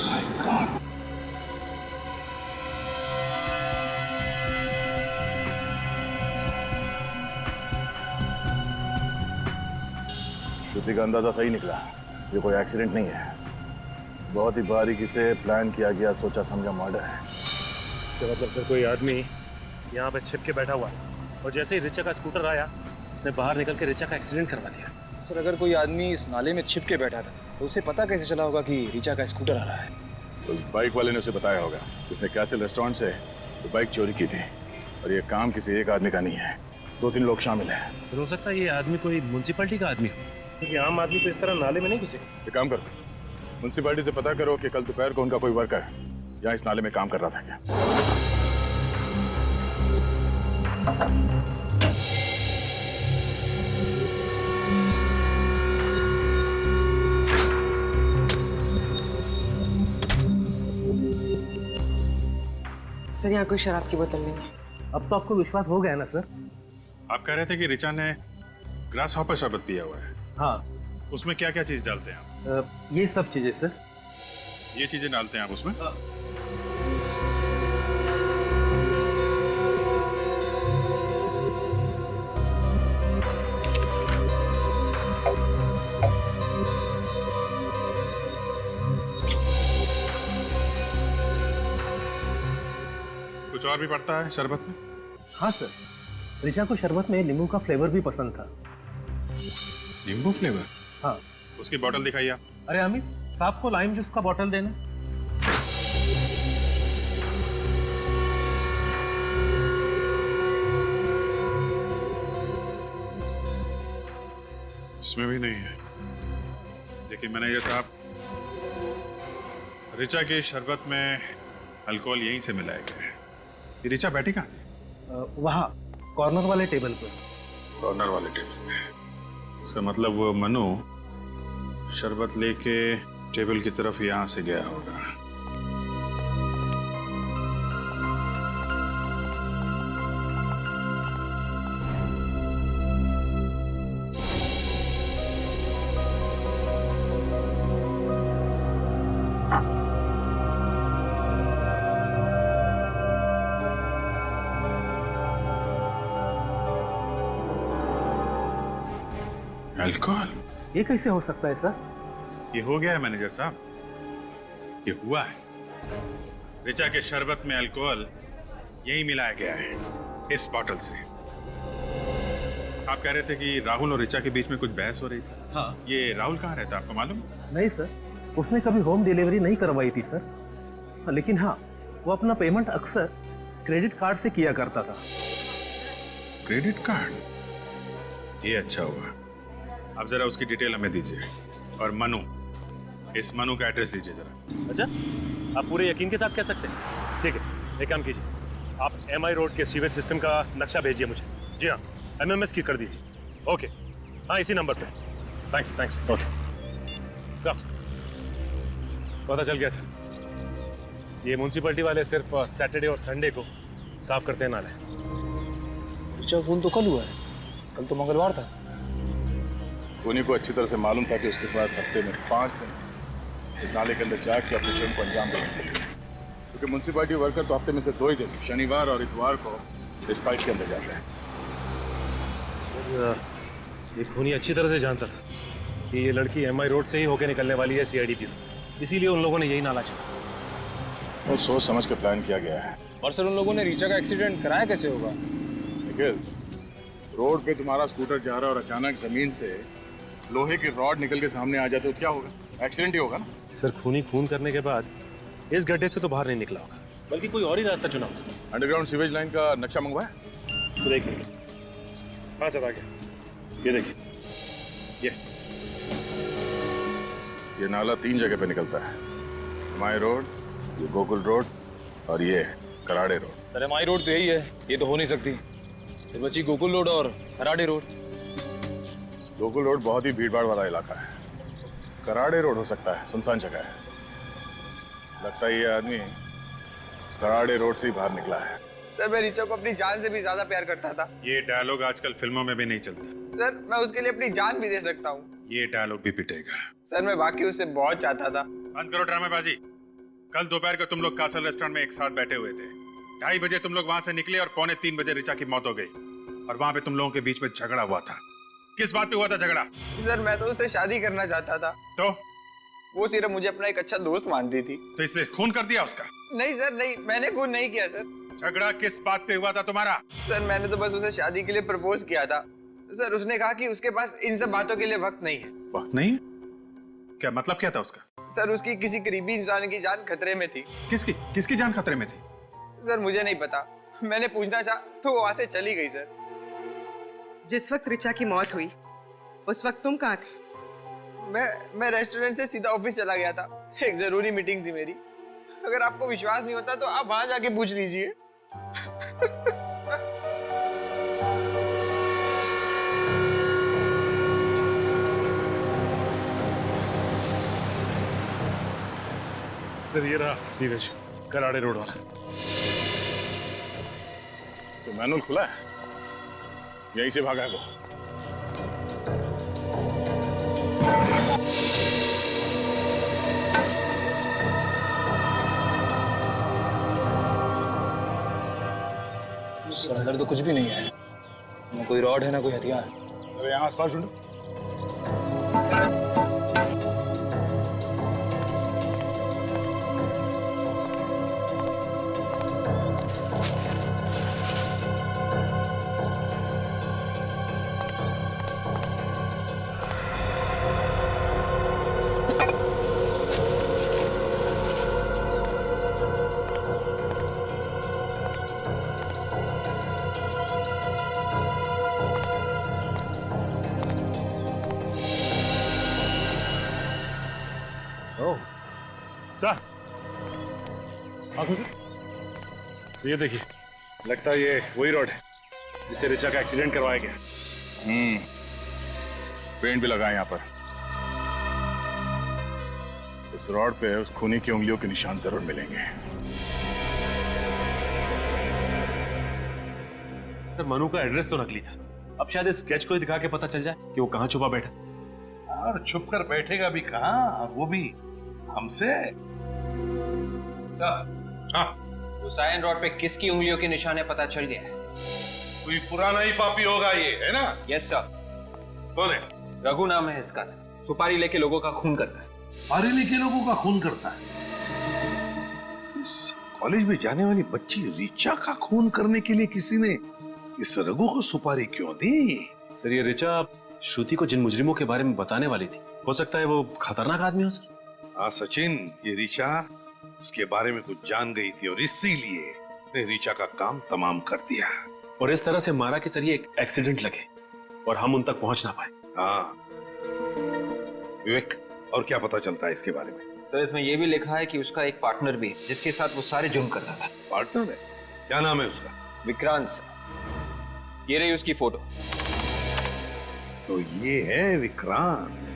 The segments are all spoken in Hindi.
My God. श्रुति का अंदाजा सही निकला। ये कोई एक्सीडेंट नहीं है, बहुत ही बारीकी से प्लान किया गया, सोचा समझा मर्डर है। तो मतलब सर कोई आदमी यहाँ पे छिप के बैठा हुआ है और जैसे ही रिचा का स्कूटर आया उसने बाहर निकल के रिचा का एक्सीडेंट करवा दिया। सर अगर कोई आदमी इस नाले में छिप के बैठा था तो उसे पता कैसे चला होगा कि रिचा का स्कूटर आ रहा है? उस बाइक वाले ने उसे बताया होगा। उसने कैसल रेस्टोरेंट से तो बाइक चोरी की थी और ये काम किसी एक आदमी का नहीं है, 2-3 लोग शामिल हैं। हो सकता है ये आदमी कोई म्युनिसिपैलिटी का आदमी हो, क्योंकि आम आदमी तो इस तरह नाले में नहीं घुसे। एक काम करो, म्युनिसिपैलिटी से पता करो कि कल दोपहर को उनका कोई वर्कर यहाँ इस नाले में काम कर रहा था क्या। सर यहाँ कोई शराब की बोतल नहीं है। अब तो आपको विश्वास हो गया ना सर? आप कह रहे थे कि रिचा ने ग्रास हॉपर शरबत पिया हुआ है। हाँ। उसमें क्या क्या चीज डालते हैं आप? ये सब चीजें सर। ये चीजें डालते हैं आप उसमें? कुछ और भी पड़ता है शरबत में? हाँ सर, रिचा को शरबत में नींबू का फ्लेवर भी पसंद था। नींबू फ्लेवर? हाँ। उसकी बोतल दिखाइए आप। अरे अमित, साहब को लाइम जूस का बोतल देना। इसमें भी नहीं है। देखिए मैनेजर साहब, रिचा की शरबत में अल्कोहल यहीं से मिलाया गया है। ये रिचा बैठी कहाँ थी? वहाँ कॉर्नर वाले टेबल पर। कॉर्नर वाले टेबल पे। इसका मतलब वो मनु शरबत लेके टेबल की तरफ यहाँ से गया होगा। अल्कोहल? ये कैसे हो सकता है सर? ये हो गया है मैनेजर साहब, ये हुआ है। रिचा के शरबत में अल्कोहल यही मिलाया गया है, इस बॉटल से। आप कह रहे थे कि राहुल और रिचा के बीच में कुछ बहस हो रही थी। हाँ। ये राहुल कहाँ रहता है आपको मालूम? नहीं सर, उसने कभी होम डिलीवरी नहीं करवाई थी सर। हाँ, लेकिन हाँ, वो अपना पेमेंट अक्सर क्रेडिट कार्ड से किया करता था। Credit card? ये अच्छा हुआ। आप जरा उसकी डिटेल हमें दीजिए। और मनु, इस मनु का एड्रेस दीजिए जरा। अच्छा, आप पूरे यकीन के साथ कह सकते हैं? ठीक है, एक काम कीजिए, आप MI रोड के सीवेज सिस्टम का नक्शा भेजिए मुझे। जी हाँ, MMS की कर दीजिए। ओके, हाँ इसी नंबर पे। Thanks thanks. ओके सर, पता चल गया सर। ये म्युनिसिपैलिटी वाले सिर्फ सैटरडे और संडे को साफ करते हैं नाले। रिचा फोन तो कल हुआ है, कल तो मंगलवार था। उन्हीं को अच्छी तरह से मालूम था कि उसके पास हफ्ते में 5 दिन इस नाले के अंदर जाके अपने जुर्म को अंजाम देने के लिए, क्योंकि म्युनिसिपैलिटी वर्कर तो हफ्ते में से 2 ही दिन, शनिवार और इतवार को इस फाइट के अंदर जाते हैं। ये खूनी अच्छी तरह से जानता था कि ये लड़की MI रोड से ही होके निकलने वाली है CID की, इसीलिए उन लोगों ने यही नाला चुना और सोच समझ के प्लान किया गया है। और सर उन लोगों ने रिचा का एक्सीडेंट कराया कैसे होगा? निखिल, रोड पे तुम्हारा स्कूटर जा रहा है और अचानक जमीन से लोहे की रॉड निकल के सामने आ जाते तो क्या होगा? एक्सीडेंट ही होगा ना। सर खूनी खून करने के बाद इस गड्ढे से तो बाहर नहीं निकला होगा, बल्कि कोई और ही रास्ता चुना होगा। अंडरग्राउंड सीवेज लाइन का नक्शा मंगवाया? तो देखिए, हाँ सर आ गया, ये देखिए, ये नाला 3 जगह पे निकलता है, माई रोड, ये गोकुल रोड और ये Karade road. Sir MI road तो यही है, ये तो हो नहीं सकती। फिर बची गोकुल रोड और खराड़े रोड। गोकुल रोड बहुत ही भीड़भाड़ वाला इलाका है, कराड़े रोड हो सकता है, सुनसान जगह है। लगता है ये आदमी कराड़े रोड से ही बाहर निकला है। सर मैं रिचा को अपनी जान से भी ज्यादा प्यार करता था। ये डायलॉग आजकल फिल्मों में भी नहीं चलता। सर मैं उसके लिए अपनी जान भी दे सकता हूँ। ये डायलॉग भी पिटेगा। सर मैं वाकई उससे बहुत चाहता था। बंद करो ड्रामेबाजी। कल दोपहर को तुम लोग कासल रेस्टोरेंट में एक साथ बैठे हुए थे। 2:30 बजे तुम लोग वहां से निकले और 2:45 बजे ऋचा की मौत हो गई। और वहां पे तुम लोगों के बीच में झगड़ा हुआ था। किस बात पे हुआ था झगड़ा? सर मैं तो उससे शादी करना चाहता था, तो वो सिर्फ मुझे अपना एक अच्छा दोस्त मानती थी। तो इसलिए खून कर दिया उसका? नहीं सर नहीं, मैंने खून नहीं किया सर। झगड़ा किस बात पे हुआ था तुम्हारा? सर मैंने तो बस उसे शादी के लिए प्रपोज किया था। सर उसने कहा कि उसके पास इन सब बातों के लिए वक्त नहीं है। वक्त नहीं? क्या मतलब क्या था उसका? सर उसकी किसी करीबी इंसान की जान खतरे में थी। किसकी किसकी जान खतरे में थी? सर मुझे नहीं पता, मैंने पूछना चाहा तो वो वहां से चली गई। सर जिस वक्त रिचा की मौत हुई उस वक्त तुम कहाँ थे? मैं रेस्टोरेंट से सीधा ऑफिस चला गया था, एक जरूरी मीटिंग थी मेरी। अगर आपको विश्वास नहीं होता तो आप वहां जाके पूछ लीजिए। सर ये रहा सीवेज, कराड़े रोड वाला। तो मैनुअल खुला है, यहीं से भागा है वो। सर अंदर तो कुछ भी नहीं है, ना कोई रॉड है ना कोई हथियार। अरे यहाँ आसपास ढूंढो। सर हाँ सर, ये देखिए, लगता है ये वही रोड है जिससे रिचा का एक्सीडेंट करवाया गया। पेंट भी लगा है यहाँ पर। इस रॉड पे उस खूनी की उंगलियों के निशान जरूर मिलेंगे। सर मनु का एड्रेस तो नकली था, अब शायद इस स्केच को ही दिखा के पता चल जाए कि वो कहाँ छुपा बैठा। और छुप कर बैठेगा भी कहाँ, और वो भी हमसे। हाँ उस आयरन रॉड पे किसकी उंगलियों के निशान है पता चल गया है। कोई पुराना ही पापी होगा ये, है ना? Yes sir. कौन है? रघु नाम है इसका सर, सुपारी लेके लोगों का खून करता है। मारे लेके लोगों का खून करता है। इस कॉलेज में जाने वाली बच्ची ऋचा का खून करने के लिए किसी ने इस रघु को सुपारी क्यों दी? सर ये रिचा श्रुति को जिन मुजरिमों के बारे में बताने वाली थी, हो सकता है वो खतरनाक आदमी हो सर। हाँ सचिन, ये ऋचा उसके बारे में कुछ जान गई थी और इसीलिए उसने ऋचा का काम तमाम कर दिया और इस तरह से मारा कि सर ये एक एक्सीडेंट लगे और हम उन तक पहुंच ना पाए। हाँ विवेक, और क्या पता चलता है इसके बारे में? सर इसमें यह भी लिखा है कि उसका एक पार्टनर भी है जिसके साथ वो सारे जुर्म करता था। पार्टनर है? क्या नाम है उसका? विक्रांत सर, ये रही उसकी फोटो। तो ये है विक्रांत।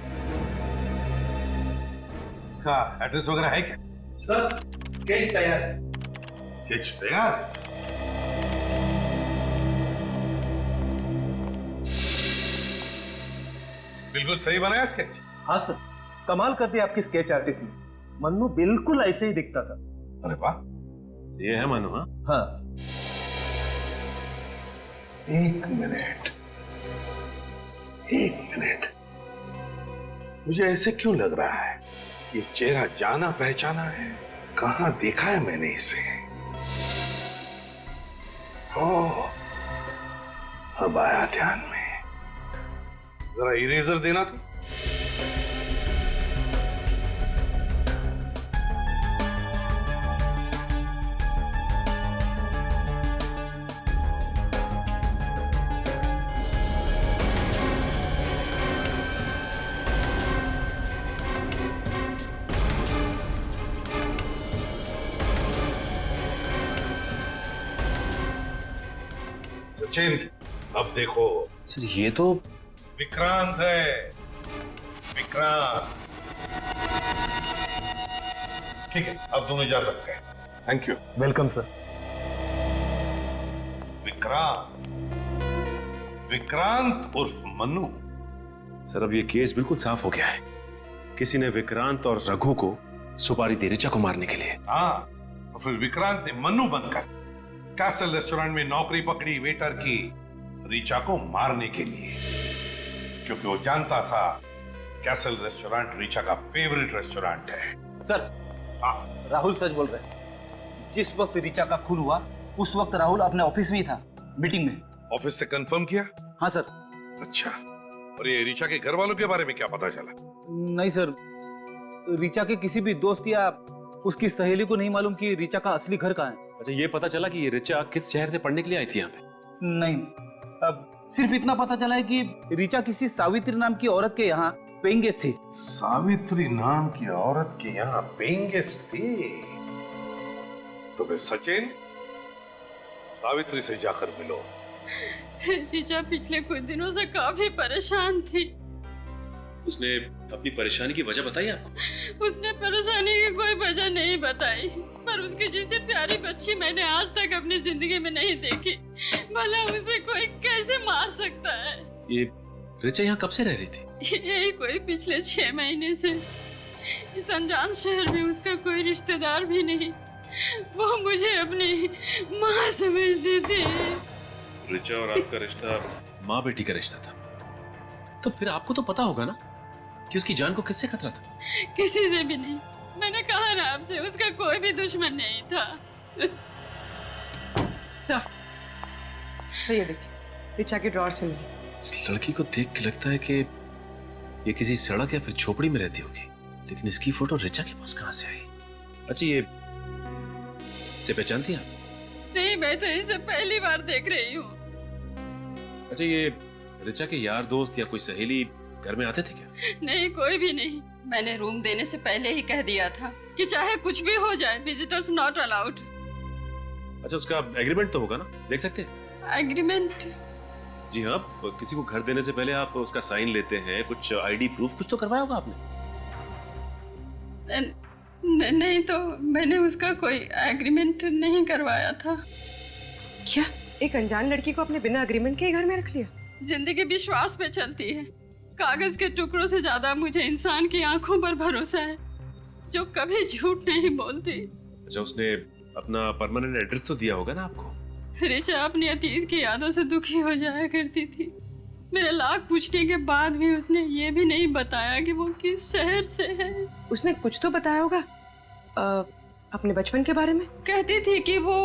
इसका एड्रेस वगैरह है क्या? सर स्केच तैयार है। स्केच तैयार? बिल्कुल सही बनाया स्केच। हाँ सर, कमाल कर दिया आपकी स्केच आर्टिस्ट ने। मन्नू बिल्कुल ऐसे ही दिखता था। अरे वाह। ये है मनु? हाँ हाँ। एक मिनट, मुझे ऐसे क्यों लग रहा है ये चेहरा जाना पहचाना है? कहां देखा है मैंने इसे? ओह, अब आया ध्यान में। जरा इरेजर देना था। सचिन, अब देखो। सर ये तो विक्रांत है, विक्रांत। ठीक है, अब दोनों जा सकते हैं। Thank you. Welcome sir. Vikrant उर्फ मनु। सर अब ये केस बिल्कुल साफ हो गया है। किसी ने विक्रांत और रघु को सुपारी दी रिचा को मारने के लिए। हाँ, और फिर विक्रांत ने मन्नू बनकर कैसल रेस्टोरेंट में नौकरी पकड़ी वेटर की रिचा को मारने के लिए, क्योंकि वो जानता था कैसल रेस्टोरेंट रिचा का फेवरेट रेस्टोरेंट है। सर, राहुल सच बोल रहे हैं। जिस वक्त रिचा का खून हुआ उस वक्त राहुल अपने ऑफिस में ही था, मीटिंग में। ऑफिस से कंफर्म किया? हाँ सर। अच्छा, और ये रिचा के घर वालों के बारे में क्या पता चला? नहीं सर, रिचा के किसी भी दोस्त या उसकी सहेली को नहीं मालूम कि रिचा का असली घर कहाँ है। अच्छा, ये पता चला कि ये रिचा किस शहर से पढ़ने के लिए आई थी यहाँ पे? नहीं, अब सिर्फ इतना पता चला है कि रिचा किसी सावित्री नाम की औरत के यहाँ पेइंग गेस्ट थी। सावित्री नाम की औरत के यहाँ पेइंग गेस्ट थी? तो फिर सचिन, सावित्री से जाकर मिलो। रिचा पिछले कुछ दिनों से काफी परेशान थी। उसने अपनी परेशानी की वजह बताई आपको? उसने परेशानी की कोई वजह नहीं बताई, पर उसकी जैसी प्यारी बच्ची मैंने आज तक अपनी जिंदगी में नहीं देखी। भला उसे कोई कैसे मार सकता है? ये रिचा यहाँ कब से रह रही थी? यही कोई पिछले 6 महीने से। इस अनजान शहर में उसका कोई रिश्तेदार भी नहीं। वो मुझे अपनी माँ समझती थी। रिचा और आपका रिश्ता माँ बेटी का रिश्ता था, तो फिर आपको तो पता होगा ना कि उसकी जान को किससे खतरा था? किसी से भी नहीं। मैंने कहा ना आपसे, उसका कोई भी दुश्मन नहीं था। सही है, देखिए रिचा के ड्रॉर से मिली। इस लड़की को देख के लगता है कि ये किसी सड़क या फिर झोपड़ी में रहती होगी, लेकिन इसकी फोटो रिचा के पास कहाँ से आई? अच्छा, ये इसे पहचानती हैं? नहीं, मैं तो इसे पहली बार देख रही हूँ। अच्छा, ये रिचा के यार दोस्त या कोई सहेली घर में आते थे क्या? नहीं, कोई भी नहीं। मैंने रूम देने से पहले ही कह दिया था कि चाहे कुछ भी हो जाए, विजिटर्स नॉट अलाउड। अच्छा, उसका एग्रीमेंट तो होगा ना, देख सकते हैं? एग्रीमेंट? जी हाँ, किसी को घर देने से पहले आप उसका साइन लेते हैं, कुछ आईडी प्रूफ कुछ तो करवाया होगा आपने? नहीं, तो मैंने उसका कोई एग्रीमेंट नहीं करवाया था। क्या एक अनजान लड़की को अपने बिना एग्रीमेंट के ही घर में रख लिया? जिंदगी विश्वास पे चलती है। कागज के टुकड़ों से ज्यादा मुझे इंसान की आंखों पर भरोसा है, जो कभी झूठ नहीं बोलती। अच्छा, उसने अपना परमानेंट एड्रेस तो दिया होगा ना आपको? रिचा अपनी अतीत की यादों से दुखी हो जाया करती थी। मेरे लाख पूछने के बाद भी उसने ये भी नहीं बताया कि वो किस शहर से है। उसने कुछ तो बताया होगा अपने बचपन के बारे में। कहती थी कि वो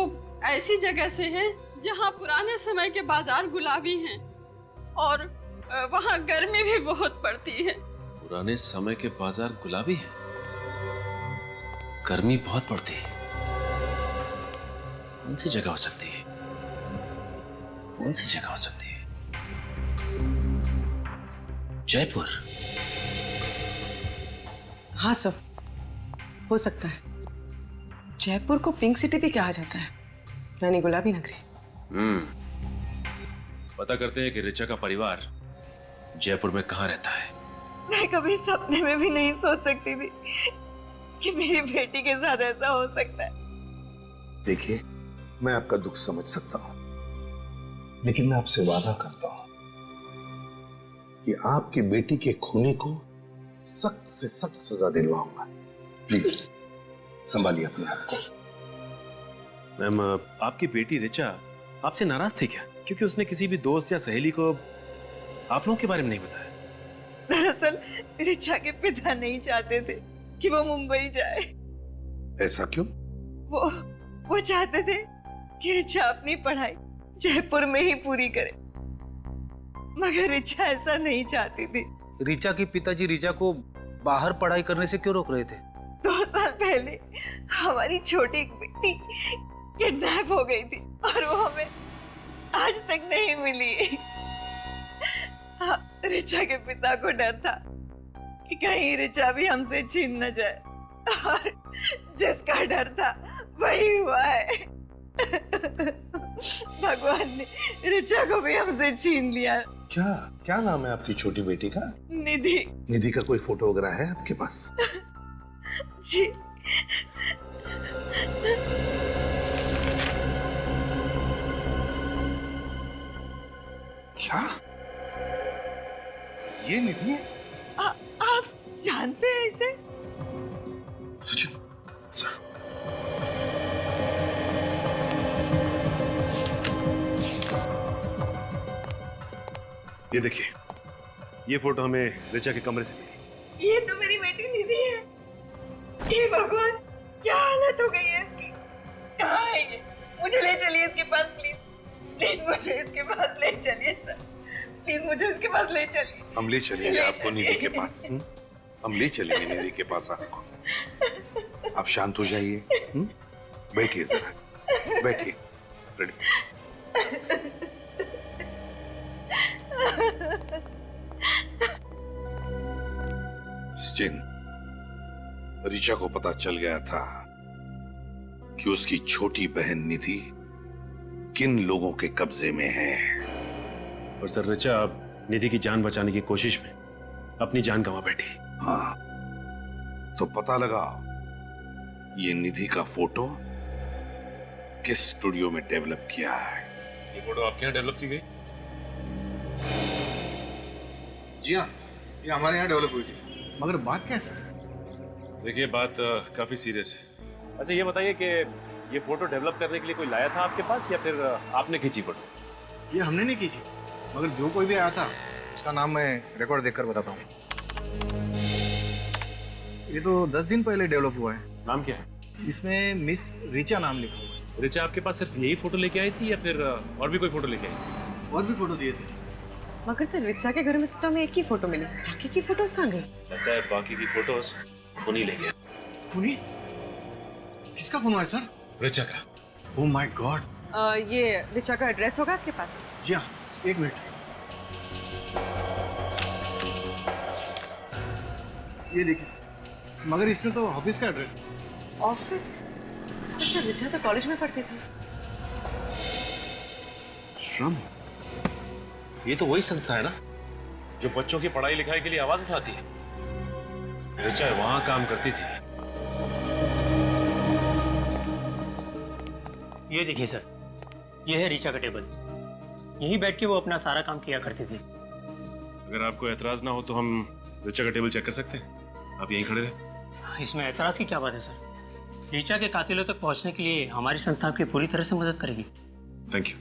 ऐसी जगह से है जहाँ पुराने समय के बाजार गुलाबी हैं और वहाँ गर्मी भी बहुत पड़ती है। पुराने समय के बाजार गुलाबी हैं, गर्मी बहुत पड़ती है। कौन सी जगह हो सकती है? कौन सी जगह हो सकती है? जयपुर? हाँ सर, हो सकता है। जयपुर को पिंक सिटी भी कहा जाता है, यानी गुलाबी नगरी। पता करते हैं कि रिचा का परिवार जयपुर में कहाँ रहता है। मैं कभी सपने में भी नहीं सोच सकती थी कि मेरी बेटी के साथ ऐसा हो सकता है। देखिए, मैं आपका दुख समझ सकता हूं, लेकिन मैं आपसे वादा करता हूं कि आपकी बेटी के खूनी को सख्त से सख्त सजा दिलवाऊंगा। प्लीज संभालिए अपने आप को। मैम, आपकी बेटी रिचा आपसे नाराज थी क्या, क्योंकि उसने किसी भी दोस्त या सहेली को आप लोगों के बारे में नहीं बताया? दरअसल रिचा के पिता नहीं चाहते थे कि वो मुंबई जाए। ऐसा क्यों? वो चाहते थे कि रिचा अपनी पढ़ाई जयपुर में ही पूरी करे, मगर रिचा ऐसा नहीं चाहती थी। रिचा के पिताजी रिचा को बाहर पढ़ाई करने से क्यों रोक रहे थे? 2 साल पहले हमारी छोटी बेटी किडनैप हो गई थी और वो हमें आज तक नहीं मिली। रिचा के पिता को डर था कि कहीं रिचा भी हमसे छीन न जाए, और जिसका डर था वही हुआ है। भगवान ने रिचा को भी हमसे छीन लिया। क्या नाम है आपकी छोटी बेटी का? निधि। निधि का कोई फोटो वगैरह है आपके पास? जी। क्या ये निधि है? आप जानते हैं इसे? सचिन सर, ये देखिए, ये फोटो हमें ऋचा के कमरे से मिली। ये तो मेरी बेटी निधि है। हे भगवान, क्या हालत हो गई है इसकी। कहाँ है ये? मुझे ले चलिए इसके पास प्लीज। प्लीज मुझे इसके पास ले चलिए सर। प्लीज मुझे इसके पास ले चलिए। हम ले चलेंगे आपको निधि के पास। हम ले चलेंगे निधि के पास आपको। आप शांत हो जाइए। बैठिए जरा, बैठिए फ्रेडी। सचिन, ऋचा को पता चल गया था कि उसकी छोटी बहन निधि किन लोगों के कब्जे में है। और सर, ऋचा अब निधि की जान बचाने की कोशिश में अपनी जान गंवा बैठी। हाँ, तो पता लगा ये निधि का फोटो किस स्टूडियो में डेवलप किया है। ये फोटो आपके यहाँ डेवलप की गई? जी हाँ, ये हमारे यहाँ डेवलप हुई थी। मगर बात क्या है सर? देखिए, बात काफी सीरियस है। अच्छा, ये बताइए कि ये फोटो डेवलप करने के लिए कोई लाया था आपके पास या फिर आपने खींची फोटो? ये हमने नहीं खींची, मगर जो कोई भी आया था उसका नाम मैं रिकॉर्ड देखकर बताता हूँ। ये तो 10 दिन पहले डेवलप हुआ है। नाम क्या है? इसमें मिस ऋचा नाम लिखा हुआ है। ऋचा आपके पास सिर्फ यही फोटो लेके आई थी या फिर और भी कोई फोटो लेके आई थी? और भी फोटो दिए थे। मगर सर, ऋचा के घर में सिर्फ हमें एक ही फोटो मिली, बाकी की फोटोज कहाँ गई? लगता है बाकी की फोटोज उन्हीं ले गया। खूनी? किसका खून हुआ है सर? ऋचा का। Oh my God. ये ऋचा का एड्रेस होगा आपके पास? जी हाँ, एक मिनट। ये देखिए सर, मगर इसमें तो ऑफिस का एड्रेस है। ऑफिस? अच्छा, ऋचा तो कॉलेज में पढ़ती थी। श्रम? ये तो वही संस्था है ना जो बच्चों की पढ़ाई लिखाई के लिए आवाज उठाती है। ऋचा वहां काम करती थी। ये देखिए सर, ये है ऋचा का टेबल। यहीं बैठ के वो अपना सारा काम किया करती थी। अगर आपको एतराज ना हो तो हम ऋचा का टेबल चेक कर सकते हैं। आप यहीं खड़े रहे। इसमें एतराज की क्या बात है सर? ऋचा के कातिलों तक पहुंचने के लिए हमारी संस्था आपकी पूरी तरह से मदद करेगी। Thank you.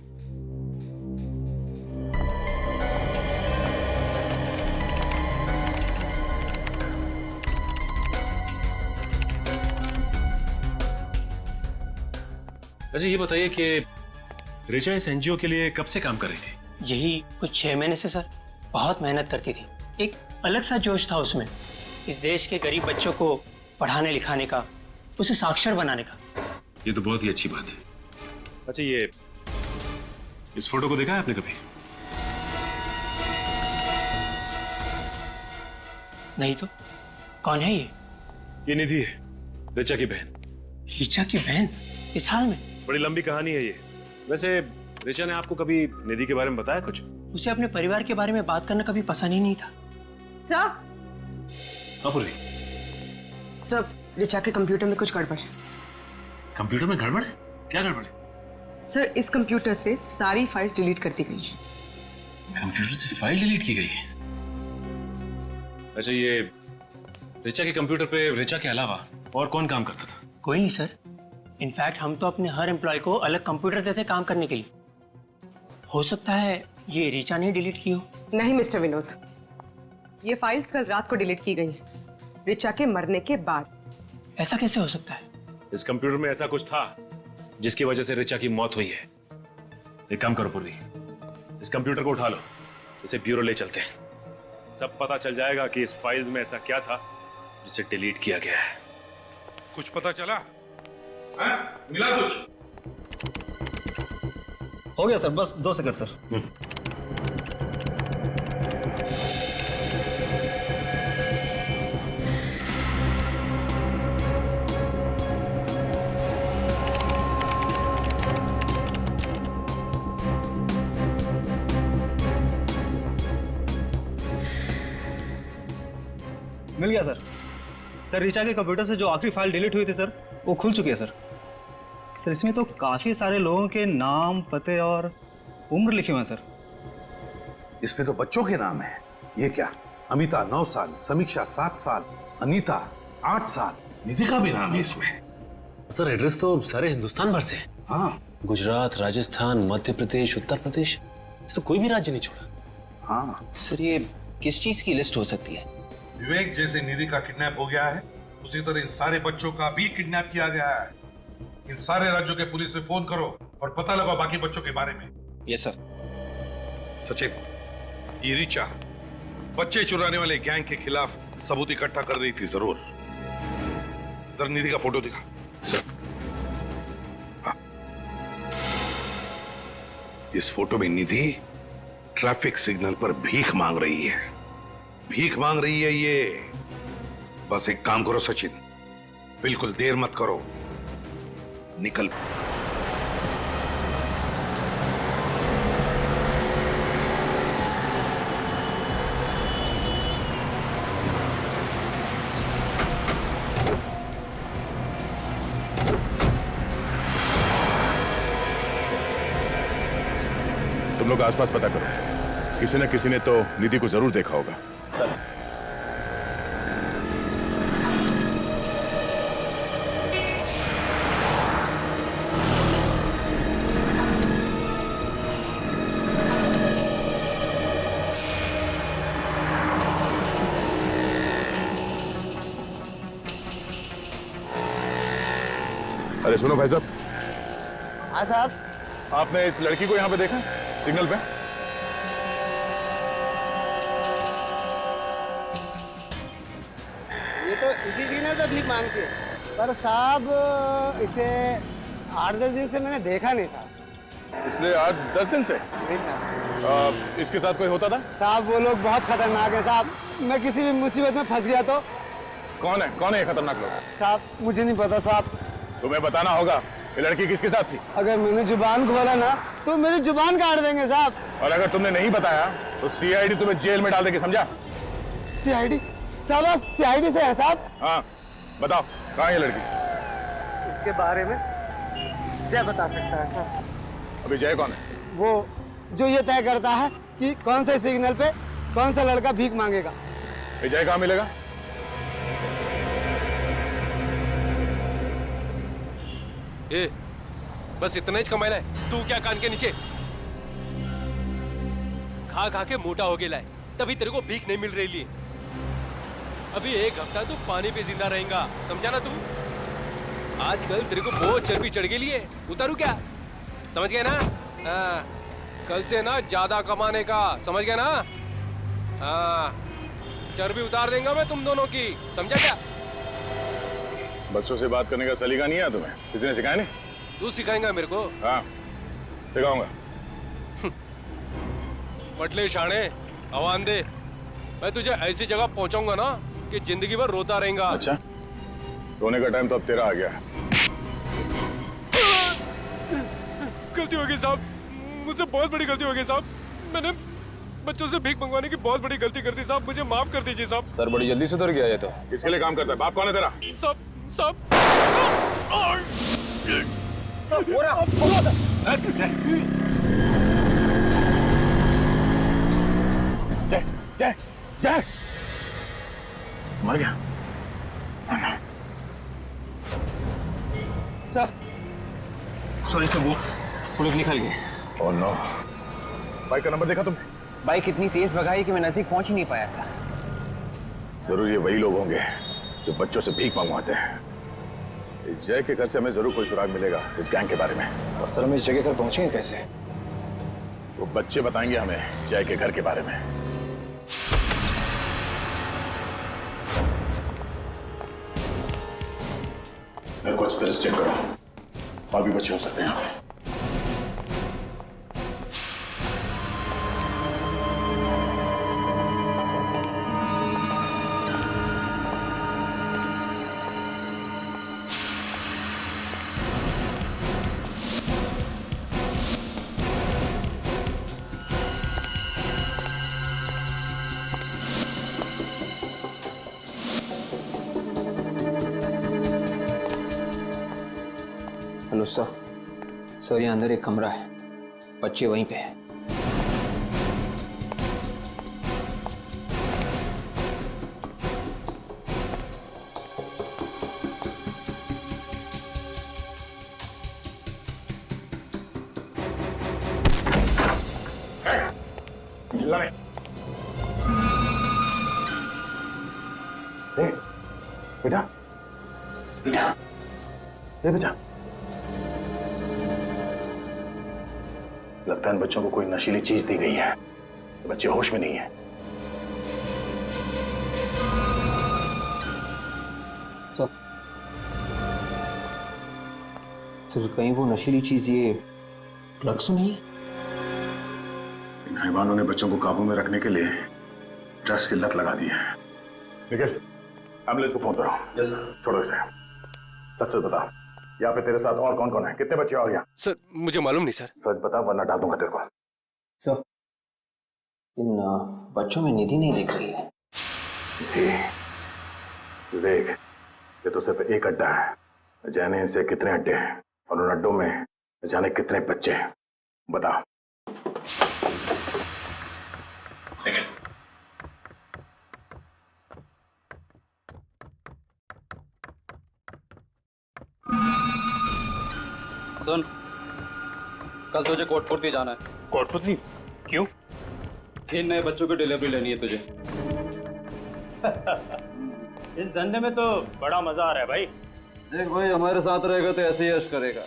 अच्छा, ये बताइए कि ऋचा इस एनजीओ के लिए कब से काम कर रही थी? यही कुछ 6 महीने से सर। बहुत मेहनत करती थी। एक अलग सा जोश था उसमें, इस देश के गरीब बच्चों को पढ़ाने लिखाने का, उसे साक्षर बनाने का। ये तो बहुत ही अच्छी बात है। अच्छा, ये इस फोटो को देखा है आपने कभी? नहीं तो कौन है ये? ये निधि है, ऋचा की बहन। ऋचा की बहन इस हाल में? बड़ी लंबी कहानी है ये। वैसे ऋचा ने आपको कभी निधि के बारे में बताया कुछ? उसे अपने परिवार के बारे में बात करना कभी पसंद ही नहीं था। सर, हाँ पूर्वी। सब ऋचा के कंप्यूटर में कुछ गड़बड़ है। कंप्यूटर में गड़बड़ है? क्या गड़बड़ है? सर, इस कंप्यूटर से सारी फाइल्स डिलीट कर दी गई हैं। कंप्यूटर से फाइल डिलीट की गई है? अच्छा, ये ऋचा के कंप्यूटर पे ऋचा के अलावा और कौन काम करता था? कोई नहीं सर। इनफैक्ट हम तो अपने हर एम्प्लॉय को अलग कंप्यूटर देते काम करने के लिए। हो सकता है ये ऋचा ने डिलीट की हो। नहीं मिस्टर विनोद, ये फाइल्स कल रात को डिलीट की गई हैं, ऋचा के मरने के बाद। ऐसा कैसे हो सकता है? इस कंप्यूटर में ऐसा कुछ था जिसकी वजह से ऋचा की मौत हुई है। एक काम करो पुर्री, इस कंप्यूटर को उठा लो, इसे ब्यूरो ले चलते हैं। सब पता चल जाएगा कि इस फाइल्स में ऐसा क्या था जिसे डिलीट किया गया है। कुछ पता चला? मिला कुछ? हो गया सर, बस 2 सेकंड सर। मिल गया सर। सर, ऋचा के कंप्यूटर से जो आखिरी फाइल डिलीट हुई थी सर, वो खुल चुकी है सर। सर, इसमें तो काफी सारे लोगों के नाम, पते और उम्र लिखे हुए हैं सर। इसमें तो बच्चों के नाम है। ये क्या? अमिता 9 साल, समीक्षा 7 साल, अनीता 8 साल, निधि का भी नाम है इसमें। सर एड्रेस तो सारे हिंदुस्तान भर से है। हाँ गुजरात, राजस्थान, मध्य प्रदेश, उत्तर प्रदेश, सर कोई भी राज्य नहीं छोड़ा। हाँ सर ये किस चीज की लिस्ट हो सकती है? विवेक जैसे निधि का किडनैप हो गया है, उसी तरह इन सारे बच्चों का भी किडनैप किया गया है। इन सारे राज्यों के पुलिस में फोन करो और पता लगाओ बाकी बच्चों के बारे में। Yes sir. सचिन, ये ऋचा बच्चे चुराने वाले गैंग के खिलाफ सबूत इकट्ठा कर रही थी जरूर। जरा निधि का फोटो दिखा। हाँ। इस फोटो में निधि ट्रैफिक सिग्नल पर भीख मांग रही है। भीख मांग रही है ये। बस एक काम करो सचिन, बिल्कुल देर मत करो, निकल। तुम लोग आसपास पता करो, किसी न किसी ने तो निधि को जरूर देखा होगा। सर अरे सुनो भाई साहब। हाँ साहब। आपने इस लड़की को यहाँ पे देखा सिग्नल पे? ये तो इसी सिग्नल पे भीख मांगती है, पर साहब इसे 8-10 दिन से मैंने देखा नहीं साहब। पिछले 8-10 दिन से? इसके साथ कोई होता था? साहब वो लोग बहुत खतरनाक है साहब। मैं किसी भी मुसीबत में फंस गया तो। कौन है ये खतरनाक लोग? साहब मुझे नहीं पता साहब। तुम्हें बताना होगा ये लड़की किसके साथ थी। अगर मैंने जुबान खोला ना तो मेरी जुबान काट देंगे साहब। और अगर तुमने नहीं बताया तो सीआईडी तुम्हें जेल में डाल देगी, समझा? सीआईडी? साहब आप सीआईडी से हैं साहब? हाँ बताओ कहाँ है ये लड़की? इसके बारे में जय बता सकता है साहब। अभी जय कौन है? वो जो ये तय करता है कि कौन से सिग्नल पे कौन सा लड़का भीख मांगेगा। जय कहाँ मिलेगा? ए, बस इतना ही कमाई है तू क्या कान के नीचे खा खा के मोटा हो गया है, तभी तेरे को भीख नहीं मिल रही है। अभी 1 हफ्ता तू पानी पे जिंदा रहेगा, समझा ना तू? आजकल तेरे को बहुत चर्बी चढ़ गई है, उतारू क्या? समझ गया ना? हाँ, कल से ना ज्यादा कमाने का, समझ गया ना? हाँ, चर्बी उतार देंगे मैं तुम दोनों की, समझा क्या? बच्चों से बात करने का सलीका नहीं है तुम्हें? किसी ने सिखाया नहीं? तू सिखाएगा मेरे को? हाँ सिखाऊंगा। पटले शाणे, आवान दे। मैं तुझे ऐसी जगह पहुंचाऊंगा ना कि जिंदगी भर रोता रहेगा। अच्छा, रोने का टाइम तो अब तेरा आ गया है। गलती हो गई साहब, मुझसे बहुत बड़ी गलती हो गई साहब। मैंने बच्चों से भीख मंगवाने की बहुत बड़ी गलती कर दी साहब, मुझे माफ कर दीजिए साहब। सर बड़ी जल्दी सुधर गया ये तो। किसके लिए काम करता है? बाप कौन है तेरा? साहब जय मर गया। सर सॉरी सर, वो लोग निकल गए। Oh no. बाइक का नंबर देखा तुमने? बाइक इतनी तेज भगाई कि मैं नजदीक पहुंच ही नहीं पाया सर। जरूर ये वही लोग होंगे जो बच्चों से भीख मंगवाते हैं। इस जय के घर से हमें जरूर कोई सुराग मिलेगा इस गैंग के बारे में। और सर हम इस जगह पर पहुंचेंगे कैसे? वो बच्चे बताएंगे हमें जय के घर के बारे में। घर को अच्छी तरह से चेक करो, और भी बच्चे हो सकते हैं। हेलो सर, यहाँ अंदर एक कमरा है, बच्चे वहीं पे है। बेटा बेटा, लगता है इन बच्चों को कोई नशीली चीज दी गई है। तो बच्चे होश में नहीं है। सर कहीं वो नशीली चीज ये ड्रग्स नहीं है? इन हैवानों ने बच्चों को काबू में रखने के लिए ड्रग्स की लत लगा दी है। निखिल, एम्बुलेंस को फोन करो। छोड़ो इसे। सच सच बता, यहाँ पे तेरे साथ और कौन कौन है? कितने बच्चे और यहाँ? सर मुझे मालूम नहीं सर। सच बता वरना डाल दूंगा तेरे को। सर इन बच्चों में निधि नहीं दिख रही है। विवेक, ये तो सिर्फ एक अड्डा है। जाने इनसे कितने अड्डे हैं और उन अड्डों में जाने कितने बच्चे हैं, बता। सुन, कल तुझे कोटपुरती जाना है। कोटपुतली? क्यों? 3 नए बच्चों की डिलीवरी लेनी है तुझे। इस धंधे में तो बड़ा मजा आ रहा है भाई। देख भाई, हमारे साथ रहेगा तो ऐसे ही यश करेगा।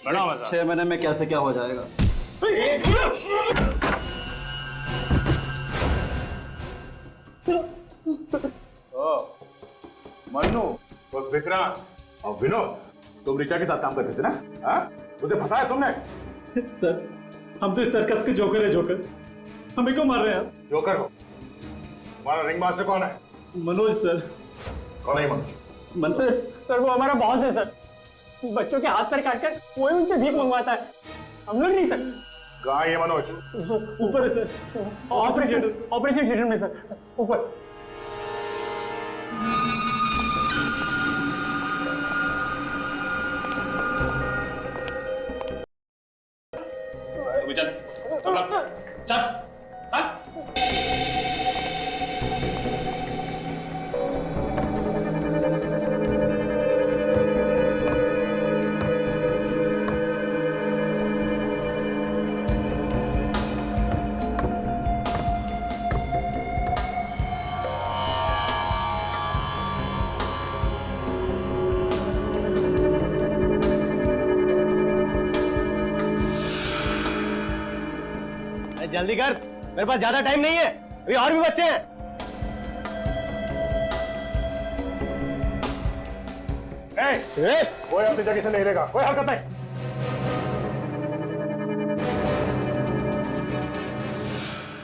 बड़ा मजा। 6 महीने में कैसे क्या हो जाएगा। मन्नू और विक्रांत और विनोद, तुम ऋचा के साथ काम करते थे ना? हाँ? उसे फंसाया तुमने? सर हम तो इस सर्कस के जोकर है। जोकर हमें क्यों मार रहे हैं आप? जोकर हो? तुम्हारा रिंग मास्टर कौन है? मनोज सर। कौन है मनोज? मनोज सर वो हमारा बॉस है सर। बच्चों के हाथ पैर काटकर वही उनसे भीख मंगवाता है। हम लोग नहीं सर। कहाँ है ये मनोज? ऊपर है सर। ऑपरेशन थिएटर में सर, ऊपर। चल चल चल। जल्दी कर, मेरे पास ज्यादा टाइम नहीं है। अभी और भी बच्चे हैं। कोई अपनी जगह से नहीं रहेगा, कोई हरकत नहीं।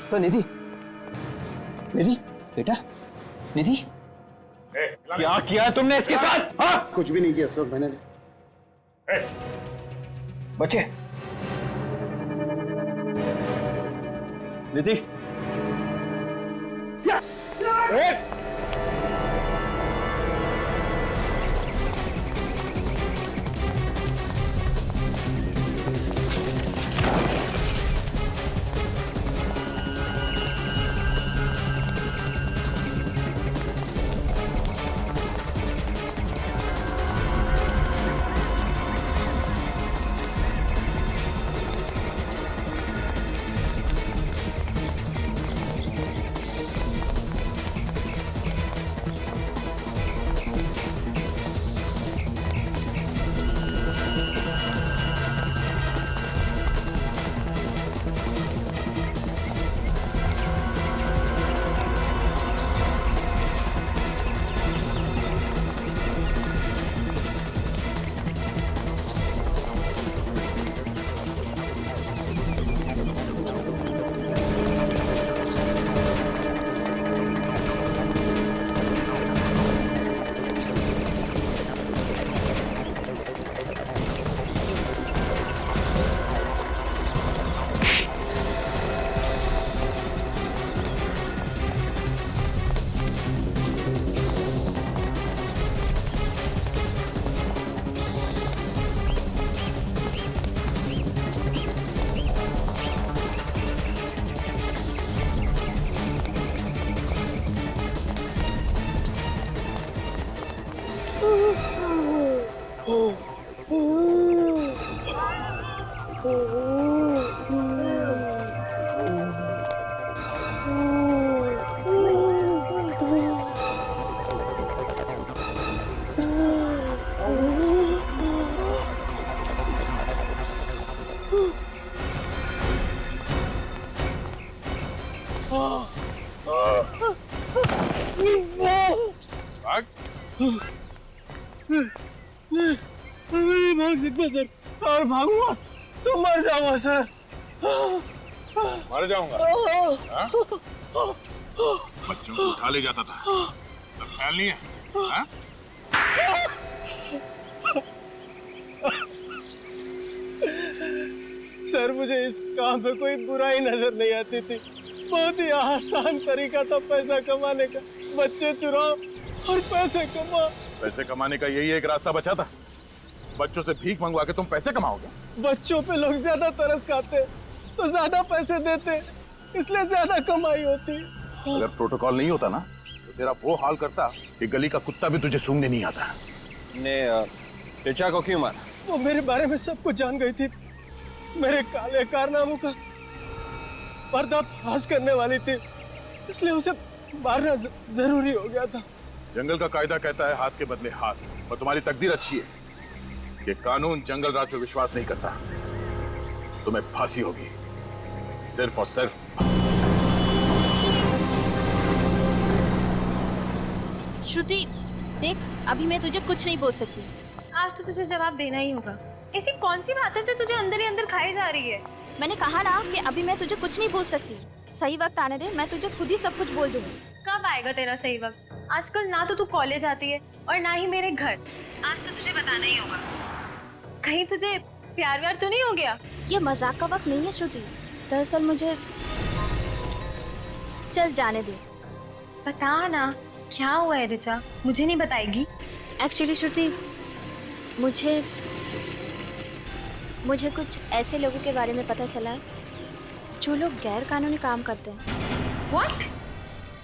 तो निधि, निधि बेटा, निधि क्या किया है तुमने इसके साथ? हाँ? कुछ भी नहीं किया सर मैंने। बच्चे निधि, Oh मैं नहीं भाग सकता सर, और भागूंगा तो मर जाऊंगा सर। मर जाऊंगा? हाँ? बच्चों को उठा ले जाता था, अब ख्याल नहीं है? हाँ? सर मुझे इस काम में कोई बुराई नजर नहीं आती थी, बहुत ही आसान तरीका था पैसा कमाने का, बच्चे चुराओ और पैसे कमाओ। पैसे कमाने का यही एक रास्ता बचा था, बच्चों से भीख मंगवा के तुम पैसे कमाओगे? बच्चों पे लोग ज्यादा तरस खाते तो ज्यादा पैसे देते, इसलिए ज्यादा कमाई होती। अगर प्रोटोकॉल नहीं होता ना तो तेरा वो हाल करता कि गली का कुत्ता भी तुझे सूंघने नहीं आता। ने ऋचा को क्यों मारा? वो मेरे बारे में सब कुछ जान गई थी, मेरे काले कारनामों का पर्दाफाश करने वाली थी, इसलिए उसे मारना जरूरी हो गया था। जंगल का कायदा कहता है हाथ के बदले हाथ, और तुम्हारी तकदीर अच्छी है कि कानून जंगल राज पे विश्वास नहीं करता। तुम्हें फांसी होगी, सिर्फ और सिर्फ। श्रुति देख, अभी मैं तुझे कुछ नहीं बोल सकती। आज तो तुझे जवाब देना ही होगा। ऐसी कौन सी बात है जो तुझे अंदर ही अंदर खाई जा रही है? मैंने कहा ना कि अभी मैं तुझे कुछ नहीं बोल सकती। सही वक्त आने दे, मैं तुझे खुद ही सब कुछ बोल दूंगी। कब आएगा तेरा सही वक्त? आजकल ना तो तू कॉलेज आती है और ना ही मेरे घर। आज तो तुझे बताना ही होगा। कहीं तुझे प्यार व्यार तो नहीं हो गया? ये मजाक का वक्त नहीं है श्रुति, दरअसल मुझे चल जाने दे। बता ना क्या हुआ है ऋचा, मुझे नहीं बताएगी? एक्चुअली श्रुति मुझे कुछ ऐसे लोगों के बारे में पता चला है जो लोग गैर कानूनी काम करते हैं। What?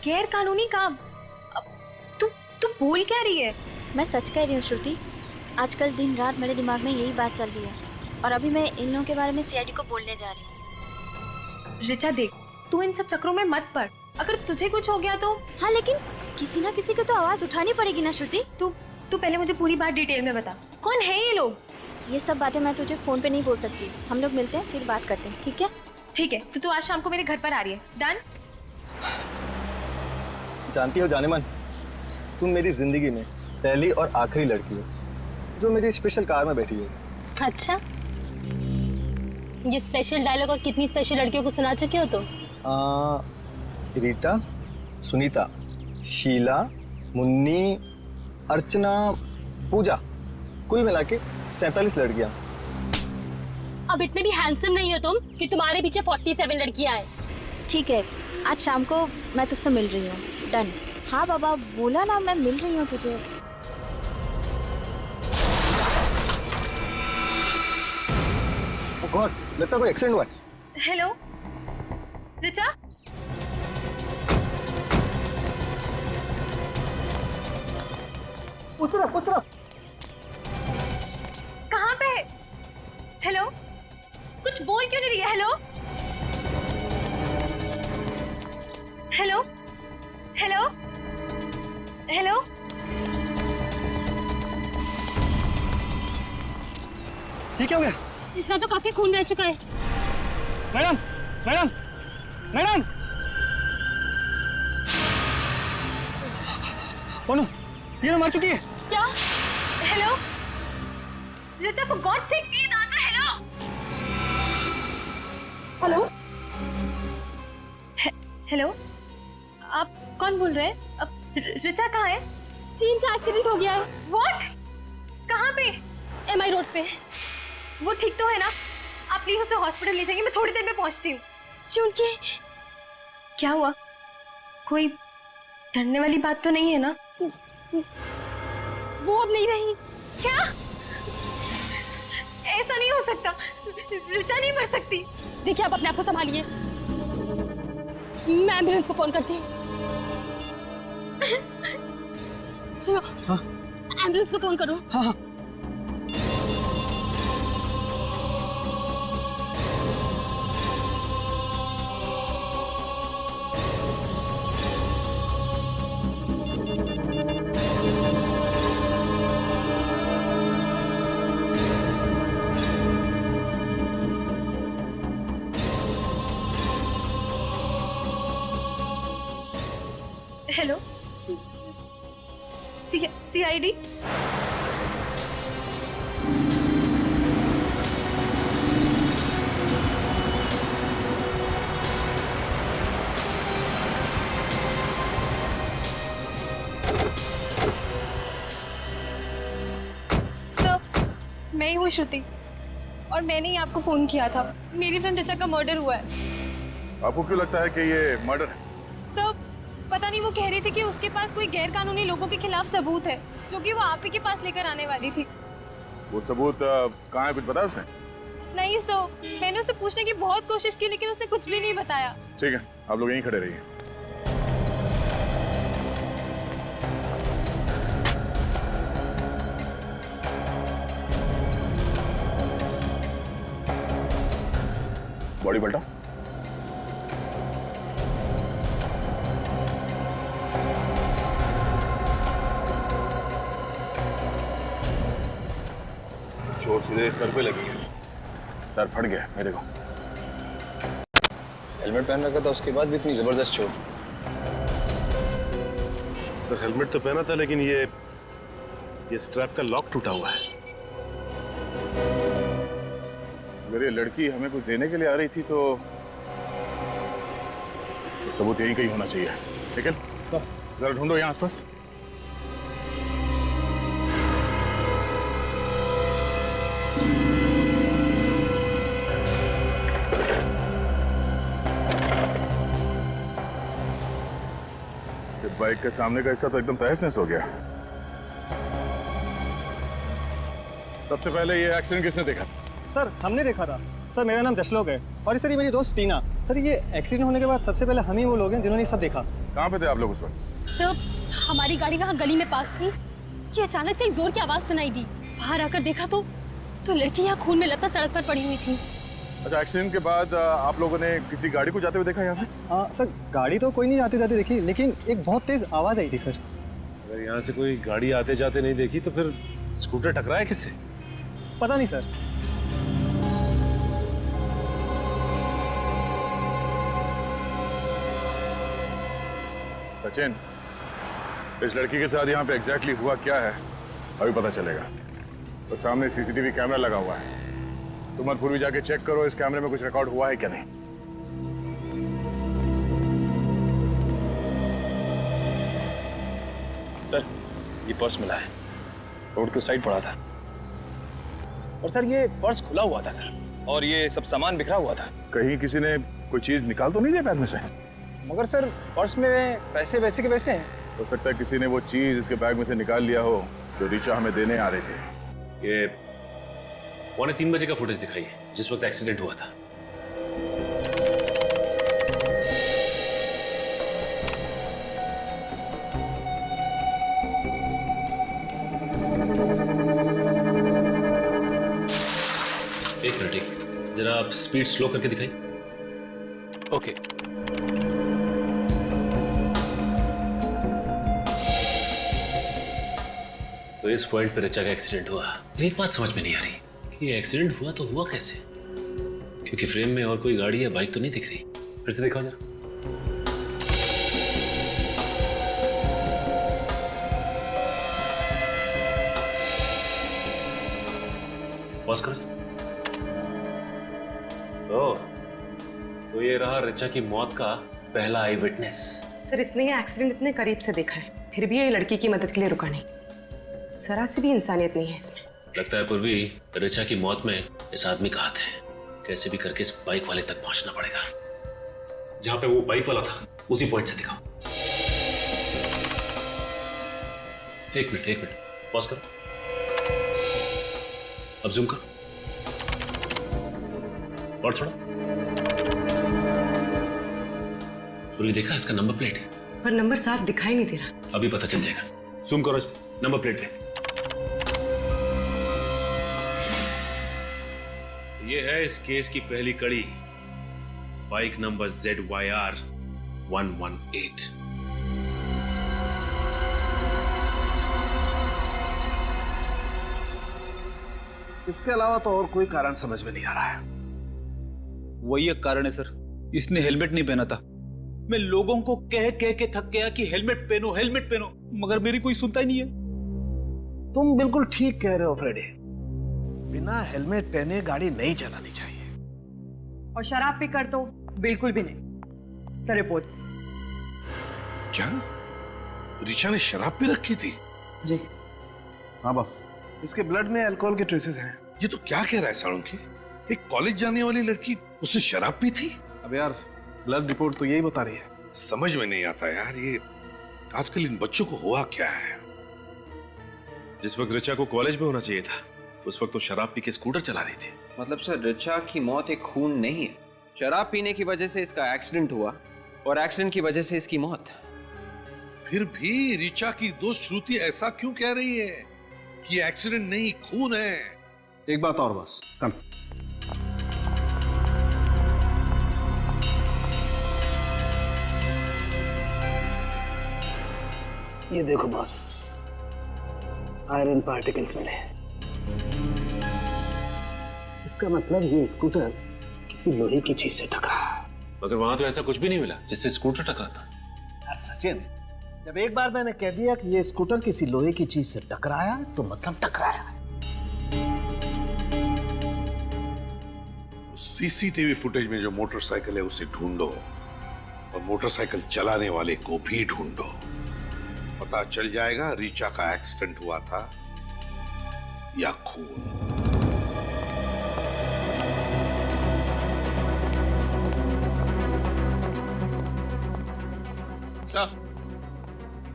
गैर कानूनी काम? तू बोल क्या रही है? मैं सच कह रही हूँ श्रुति, आजकल दिन रात मेरे दिमाग में यही बात चल रही है और अभी मैं इन लोगों के बारे में सीआईडी को बोलने जा रही हूँ। ऋचा देख, तू इन सब चक्रों में मत पड़, अगर तुझे कुछ हो गया तो। हाँ लेकिन किसी ना किसी को तो आवाज उठानी पड़ेगी ना श्रुति। तू पहले मुझे पूरी बात डिटेल में बता, कौन है ये लोग? ये सब बातें मैं तुझे फोन पे नहीं बोल सकती, हम लोग मिलते हैं फिर बात करते हैं, ठीक है? ठीक है, तो तू आज शाम को मेरे घर पर आ रही है, डन? जानती हो जानेमन, तुम मेरी जिंदगी में पहली और आखिरी लड़की हो जो मेरी स्पेशल कार में बैठी है। अच्छा, ये स्पेशल डायलॉग और कितनी स्पेशल लड़कियों को सुना चुके हो तुम? रीटा, सुनीता, शीला, मुन्नी, अर्चना, पूजा, कुल मिला के 47 लड़कियां। अब इतने भी हैंडसम नहीं हो तुम कि तुम्हारे पीछे 47 लड़कियां हैं। ठीक है, आज शाम को मैं तुझसे मिल रही हूँ, डन? हाँ बाबा, बोला ना मैं मिल रही हूँ तुझे। Oh God, लगता है कोई एक्सीडेंट हुआ है। हेलो ऋचा, उतरो। कहाँ पे है? हेलो, कुछ बोल क्यों नहीं रही है? हेलो हेलो हेलो हेलो, ये क्या हो गया? इसका तो काफी खून बह चुका है। मैडम, मैडम, मैडम, बोलो, ये ना मार चुकी है। क्या? Hello Richa, for God sake please answer. Hello hello, आप कौन बोल रहे हैं? अब ऋचा कहाँ है? चीन का एक्सीडेंट हो गया है। व्हाट? कहाँ पे? एमआई रोड पे। वो ठीक तो है ना? आप प्लीज उसे हॉस्पिटल ले जाइए, मैं थोड़ी देर में पहुंचती हूँ। चुनके, क्या हुआ? कोई डरने वाली बात तो नहीं है ना? वो अब नहीं रही। क्या? ऐसा नहीं हो सकता, ऋचा नहीं मर सकती। देखिए, आप अपने आप को संभालिए, मैं एम्बुलेंस को फोन करती हूँ। सुनो, एम्बुलेंस को फोन करो। हाँ। Hello, CID? मैं ही हूँ श्रुति और मैंने ही आपको फोन किया था। मेरी फ्रेंड ऋचा का मर्डर हुआ है। आपको क्यों लगता है कि ये मर्डर है? सर पता नहीं, वो कह रही थी कि उसके पास कोई गैर कानूनी लोगों के खिलाफ सबूत है जो कि वो आप ही के पास लेकर आने वाली थी। वो सबूत कहाँ है, कुछ बताया उसने? नहीं सर, मैंने उसे पूछने की बहुत कोशिश की लेकिन उसने कुछ भी नहीं बताया। ठीक है, आप लोग यहीं खड़े रहिए। बॉडी पलटा। चोट सीधे सर पे लगी है, सर फट गया मेरे को। हेलमेट पहन रखा था, उसके बाद भी इतनी जबरदस्त चोट। सर हेलमेट तो पहना था लेकिन ये स्ट्रैप का लॉक टूटा हुआ है। अगर ये लड़की हमें कुछ देने के लिए आ रही थी तो सबूत यही कहीं होना चाहिए। ठीक है, जरा ढूंढो यहाँ आसपास। बाइक के सामने का हिस्सा तो एकदम तहस-नहस हो गया। सबसे पहले ये एक्सीडेंट किसने देखा? सर हमने देखा था। सर मेरा नाम जशलोक है और सर ये मेरी दोस्त टीना। सर ये एक्सीडेंट होने के बाद सबसे पहले हम ही वो लोग हैं जिन्होंने सब देखा। कहाँ पे थे आप लोग उस वक्त? सर हमारी गाड़ी वहाँ गली में पार्क थी कि अचानक से एक जोर की आवाज सुनाई दी। बाहर आकर देखा तो लड़की यहाँ खून में लथपथ सड़क पर पड़ी हुई थी। अच्छा, एक्सीडेंट के बाद आप लोगों ने किसी गाड़ी को जाते हुए देखा यहाँ से? हाँ सर, गाड़ी तो कोई नहीं आते जाते देखी, लेकिन एक बहुत तेज आवाज आई थी सर। अगर यहाँ से कोई गाड़ी आते जाते नहीं देखी तो फिर स्कूटर टकराया किससे? पता नहीं सर। सचिन, इस लड़की के साथ यहाँ पे एग्जैक्टली हुआ क्या है अभी पता चलेगा। तो सामने सीसीटीवी कैमरा लगा हुआ है, तुम और पूर्वी जाके चेक करो इस कैमरे में कुछ रिकॉर्ड हुआ है क्या नहीं। सर ये पर्स मिला है, रोड के साइड पड़ा था। और सर ये पर्स खुला हुआ था सर, और ये सब सामान बिखरा हुआ था। कहीं किसी ने कोई चीज निकाल तो नहीं दिया बैग में से? मगर सर पर्स में पैसे वैसे के वैसे हैं। हो सकता है किसी ने वो चीज इसके बैग में से निकाल लिया हो जो ऋचा हमें देने आ रहे थे। ये 2:45 बजे का फुटेज दिखाइए जिस वक्त एक्सीडेंट हुआ था। एक मिनट, जरा आप स्पीड स्लो करके दिखाइए। ओके। तो इस पॉइंट पे ऋचा का एक्सीडेंट हुआ। एक बात समझ में नहीं आ रही कि एक्सीडेंट हुआ तो हुआ कैसे, क्योंकि फ्रेम में और कोई गाड़ी या बाइक तो नहीं दिख रही। फिर से दिखाओ जरा। पॉज करो। तो ये रहा ऋचा की मौत का पहला आई विटनेस। सर इसने ये एक्सीडेंट इतने करीब से देखा है, फिर भी ये लड़की की मदद के लिए रुका नहीं। जरा सी भी इंसानियत नहीं है इसमें। लगता है पूर्वी, ऋचा की मौत में इस आदमी का हाथ है। कैसे भी करके इस बाइक वाले तक पहुंचना पड़ेगा। जहां पे वो बाइक वाला था उसी पॉइंट से दिखाओ। एक मिनट, पॉज करो। अब जूम करो और थोड़ा। पूर्वी देखा इसका नंबर प्लेट है, पर नंबर साफ दिखाई नहीं दे रहा। अभी पता चल जाएगा। जूम करो इस नंबर प्लेट पे। ये है इस केस की पहली कड़ी, बाइक नंबर ZYR 118। इसके अलावा तो और कोई कारण समझ में नहीं आ रहा है। वही एक कारण है सर, इसने हेलमेट नहीं पहना था। मैं लोगों को कह के थक गया कि हेलमेट पहनो, हेलमेट पहनो, मगर मेरी कोई सुनता ही नहीं है। तुम बिल्कुल ठीक कह रहे हो फ्रेडी, बिना हेलमेट पहने गाड़ी नहीं चलानी चाहिए। और शराब पीकर तो बिल्कुल भी नहीं। Sir reports. क्या ऋचा ने शराब पी रखी थी? जी हाँ बस, इसके ब्लड में अल्कोहल के ट्रेसेस हैं। ये तो क्या कह रहा है साळुंखे? एक कॉलेज जाने वाली लड़की उसने शराब पी थी? अब यार ब्लड रिपोर्ट तो यही बता रही है। समझ में नहीं आता यार, ये आजकल इन बच्चों को हुआ क्या है? जिस वक्त ऋचा को कॉलेज में होना चाहिए था उस वक्त तो शराब पी के स्कूटर चला रही थी। मतलब सर ऋचा की मौत एक खून नहीं है, शराब पीने की वजह से इसका एक्सीडेंट हुआ और एक्सीडेंट की वजह से इसकी मौत। फिर भी ऋचा की दोस्त श्रुति ऐसा क्यों कह रही है कि एक्सीडेंट नहीं खून है? एक बात और बस, कम। ये देखो बॉस, आयरन पार्टिकल्स मिले। इसका मतलब ये स्कूटर किसी लोहे की चीज से टकरा। मगर वहां तो ऐसा कुछ भी नहीं मिला जिससे स्कूटर टकरा था। यार सचिन, जब एक बार मैंने कह दिया कि ये स्कूटर किसी लोहे की चीज से टकराया तो मतलब टकराया है। सीसीटीवी फुटेज में जो मोटरसाइकिल है उसे ढूंढो और मोटरसाइकिल चलाने वाले को भी ढूंढो। पता चल जाएगा ऋचा का एक्सीडेंट हुआ था या खून। सर,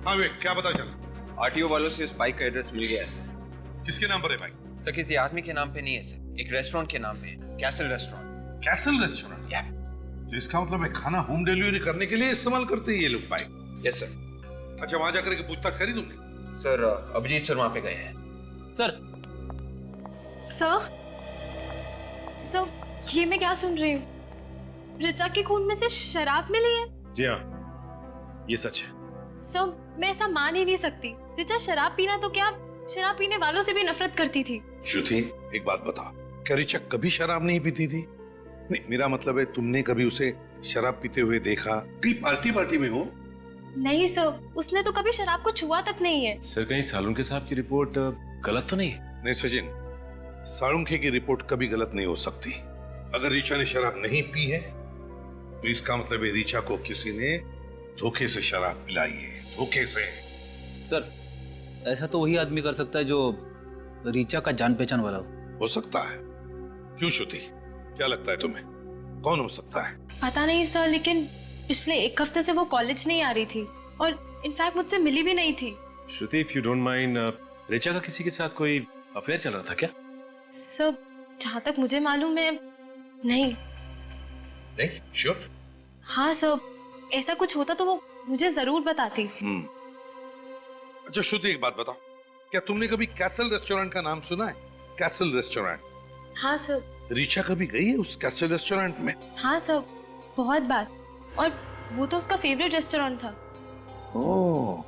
हाँ वे, क्या पता चला? आरटीओ वालों से इस बाइक का एड्रेस मिल गया है सर। किसके नाम पर है बाइक? सर किसी आदमी के नाम पे नहीं है सर, एक रेस्टोरेंट के नाम पे है, कैसल रेस्टोरेंट। Castle restaurant? या। तो इसका मतलब है खाना होम डिलीवरी करने के लिए इस्तेमाल करते हैं ये लोग बाइक? Yes sir. अच्छा, वहां जाकर के पूछताछ करी तुमने? सर अभिजीत सर वहां पे गए हैं। सर ये मैं क्या सुन रही हूँ? ऋचा के खून में से शराब मिली है? जी हाँ, ये सच है। सर मैं ऐसा मान ही नहीं सकती। ऋचा शराब पीना तो क्या, शराब पीने वालों से भी नफरत करती थी। श्रुति, एक बात बता, क्या ऋचा कभी शराब नहीं पीती थी? नहीं, मेरा मतलब है तुमने कभी उसे शराब पीते हुए देखा? कहीं पार्टी में हो? नहीं सर, उसने तो कभी शराब को छुआ तक नहीं है। सर कहीं सालुंखे साहब की रिपोर्ट गलत तो नहीं है? नहीं सचिन, साळुंखे की रिपोर्ट कभी गलत नहीं हो सकती। अगर ऋचा ने शराब नहीं पी है तो इसका मतलब है ऋचा को किसी ने धोखे से शराब पिलाई है, धोखे से। सर ऐसा तो वही आदमी कर सकता है जो ऋचा का जान पहचान वाला हो सकता है। क्यों श्रुति, क्या लगता है तुम्हें, कौन हो सकता है? पता नहीं सर, लेकिन पिछले एक हफ्ते से वो कॉलेज नहीं आ रही थी और इनफैक्ट मुझसे मिली भी नहीं थी। Shruti, if you don't mind, Richa का किसी के साथ कोई अफेयर चल रहा था क्या? सर जहाँ तक मुझे मालूम है नहीं। नहीं श्योर? हाँ सर, ऐसा कुछ होता तो वो मुझे जरूर बताती। अच्छा श्रुति, एक बात बताओ, क्या तुमने कभी कैसल रेस्टोरेंट का नाम सुना है? Castle restaurant? हाँ सर। ऋचा कभी गई है उस कैसल रेस्टोरेंट में? हाँ सर, बहुत बार, और वो तो उसका फेवरेट रेस्टोरेंट था। ओह,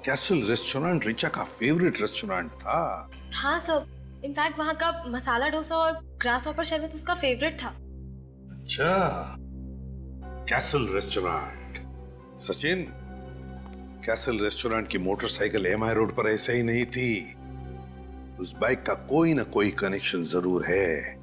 कैसल रेस्टोरेंट ऋचा का फेवरेट रेस्टोरेंट था? हाँ सर, इनफैक्ट वहाँ का मसाला डोसा और ग्रास हॉपर शरबत उसका फेवरेट था। अच्छा, castle restaurant. Sachin, castle restaurant की मोटरसाइकिल एमआई रोड पर ऐसे ही नहीं थी। उस बाइक का कोई ना कोई कनेक्शन जरूर है।